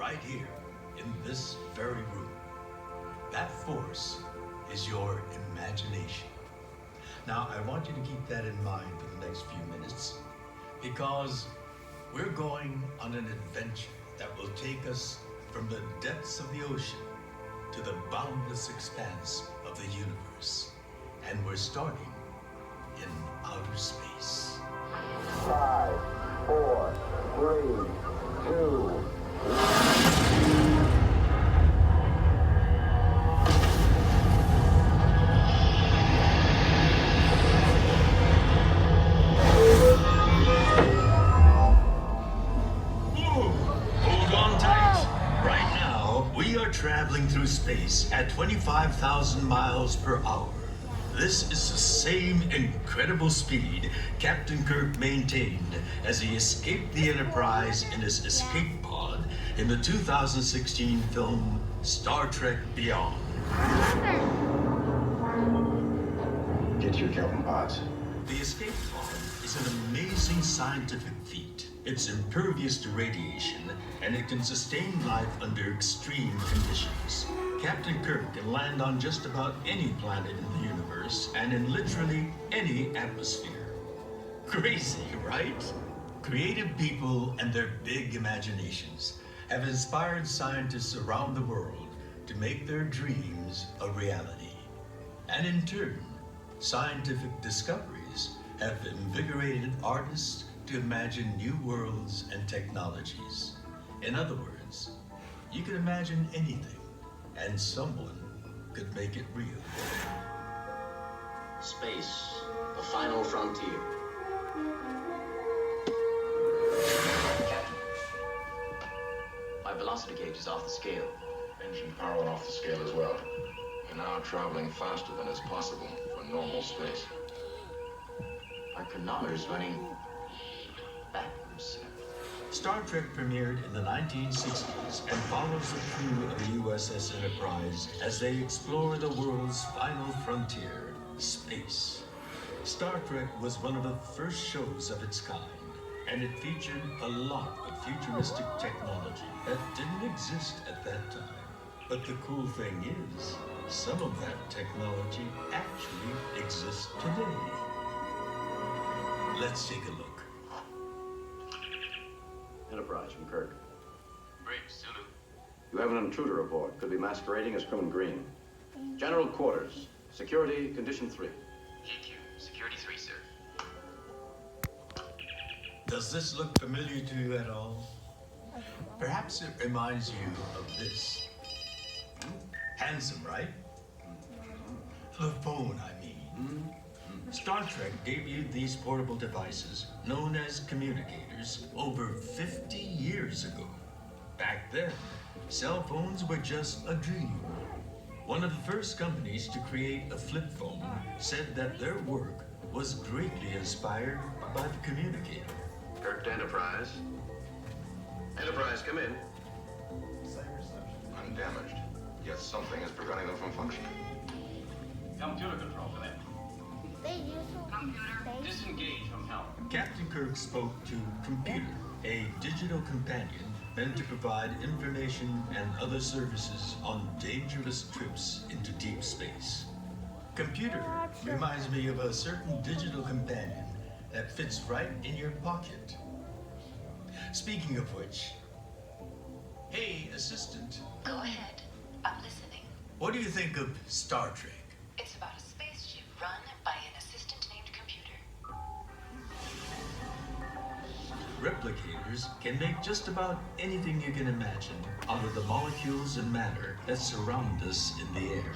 right here in this very room. That force is your imagination. Now, I want you to keep that in mind for the next few minutes because we're going on an adventure that will take us from the depths of the ocean to the boundless expanse of the universe. And we're starting in outer space. 5, 4, 3, 2. Hold on tight. Right now, we are traveling through space at 25,000 miles per hour. This is the same incredible speed Captain Kirk maintained as he escaped the Enterprise in his escape pod in the 2016 film Star Trek Beyond. Get your Kelvin pods. The escape pod is an amazing scientific feat. It's impervious to radiation, and it can sustain life under extreme conditions. Captain Kirk can land on just about any planet in the universe and in literally any atmosphere. Crazy, right? Creative people and their big imaginations have inspired scientists around the world to make their dreams a reality. And in turn, scientific discoveries have invigorated artists to imagine new worlds and technologies. In other words, you can imagine anything, and someone could make it real. Space, the final frontier. Captain, my velocity gauge is off the scale. Engine power off the scale as well. We're now traveling faster than is possible for normal space. Our chronometer's running backwards. Star Trek premiered in the 1960s and follows the crew of the USS Enterprise as they explore the world's final frontier, space. Star Trek was one of the first shows of its kind, and it featured a lot of futuristic technology that didn't exist at that time. But the cool thing is, some of that technology actually exists today. Let's take a look. Enterprise from Kirk. Bridge, Zulu. You have an intruder aboard. Could be masquerading as Crewman Green. General Quarters. Security, Condition 3. GQ, Security 3, sir. Does this look familiar to you at all? Perhaps it reminds you of this. Handsome, right? The phone, I mean. Star Trek debuted these portable devices, known as communicators, over 50 years ago. Back then, cell phones were just a dream. One of the first companies to create a flip phone said that their work was greatly inspired by the communicator. Kirk to Enterprise. Enterprise, come in. Undamaged, yet something is preventing them from functioning. Computer control for that. Disengage from help. Captain Kirk spoke to Computer, a digital companion meant to provide information and other services on dangerous trips into deep space. Computer reminds me of a certain digital companion that fits right in your pocket. Speaking of which, hey, assistant, Go ahead. I'm listening. what do you think of Star Trek? It's about a spaceship run by an assistant named Computer. Replicators can make just about anything you can imagine out of the molecules and matter that surround us in the air.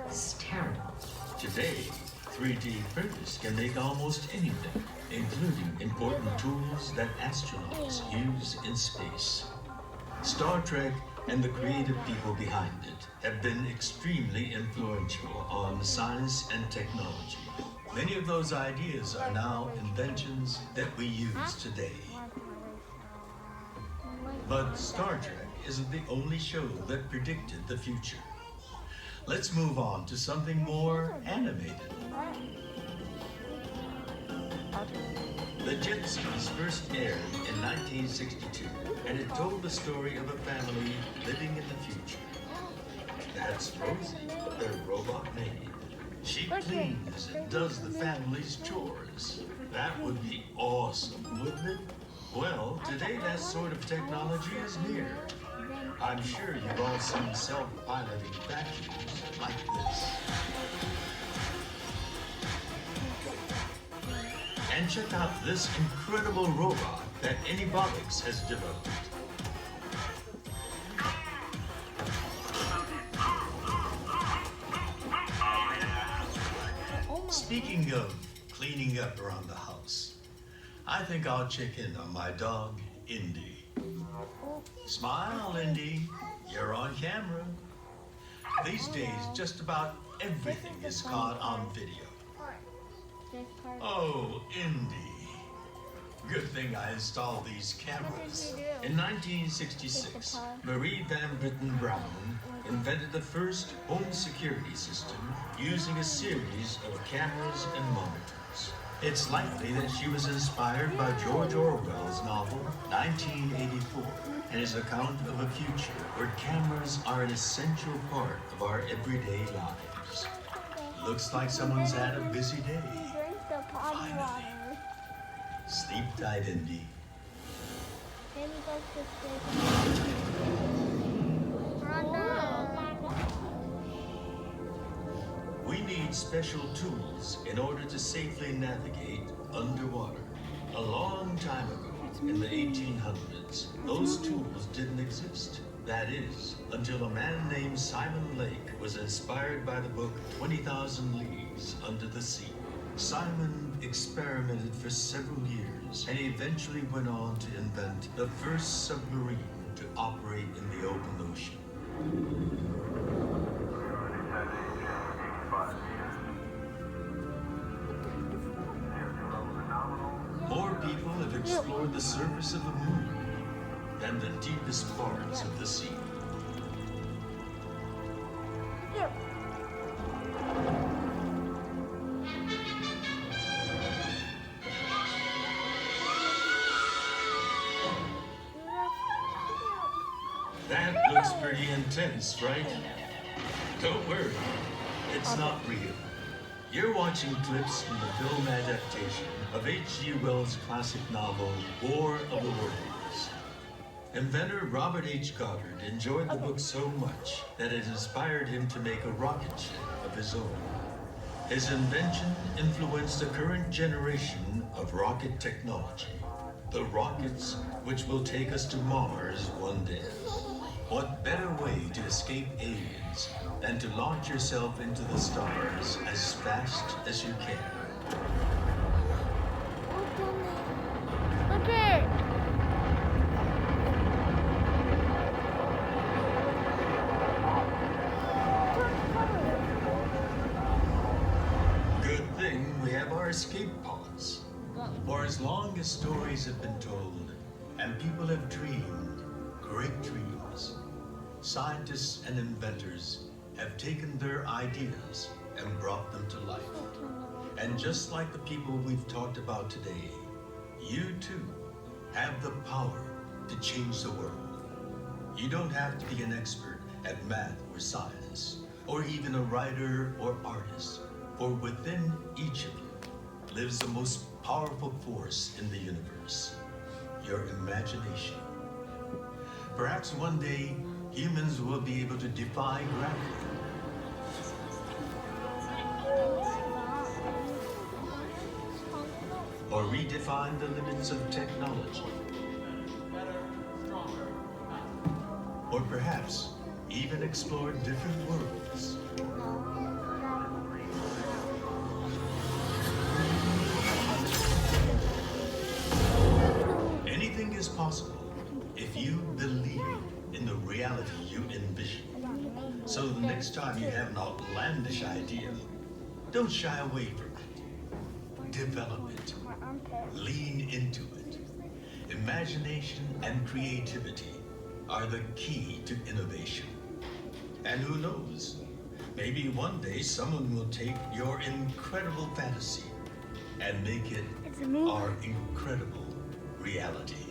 It's terrible. Today, 3D printers can make almost anything, including important tools that astronauts use in space. Star Trek and the creative people behind it have been extremely influential on science and technology. Many of those ideas are now inventions that we use today. But Star Trek isn't the only show that predicted the future. Let's move on to something more animated. The Gypsies first aired in 1962, and it told the story of a family living in the future. That's Rosie, their robot maid. She cleans and does the family's chores. That would be awesome, wouldn't it? Well, today that sort of technology is near. I'm sure you've all seen self-piloting vacuums like this. And check out this incredible robot that Anybotics has developed. Speaking of cleaning up around the house, I think I'll check in on my dog, Indy. Smile, Indy. You're on camera. These days, just about everything is caught on video. Oh, Indy. Good thing I installed these cameras. In 1966, Marie Van Britten Brown invented the first home security system using a series of cameras and monitors. It's likely that she was inspired by George Orwell's novel 1984 and his account of a future where cameras are an essential part of our everyday lives. Looks like someone's had a busy day. Finally. Sleep tight, Indy. We need special tools in order to safely navigate underwater. A long time ago, in the 1800s, those tools didn't exist. That is, until a man named Simon Lake was inspired by the book 20,000 Leagues Under the Sea. Simon experimented for several years and eventually went on to invent the first submarine to operate in the open ocean. More people have explored the surface of the moon than the deepest parts of the sea. That looks pretty intense, right? Don't worry, it's not real. You're watching clips from the film adaptation of H.G. Wells' classic novel, War of the Worlds. Inventor Robert H. Goddard enjoyed the book so much that it inspired him to make a rocket ship of his own. His invention influenced the current generation of rocket technology. The rockets which will take us to Mars one day. What better way to escape aliens than to launch yourself into the stars as fast as you can? Okay. Good thing we have our escape pods. For as long as stories have been told and people have dreamed great dreams, scientists and inventors have taken their ideas and brought them to life. And just like the people we've talked about today, you too have the power to change the world. You don't have to be an expert at math or science, or even a writer or artist, for within each of you lives the most powerful force in the universe, your imagination. Perhaps one day, humans will be able to defy gravity. Or redefine the limits of technology. Or perhaps even explore different worlds. Anything is possible if you believe in the reality you envision. So the next time you have an outlandish idea, don't shy away from it. Develop it. Lean into it. Imagination and creativity are the key to innovation. And who knows, maybe one day someone will take your incredible fantasy and make it our incredible reality.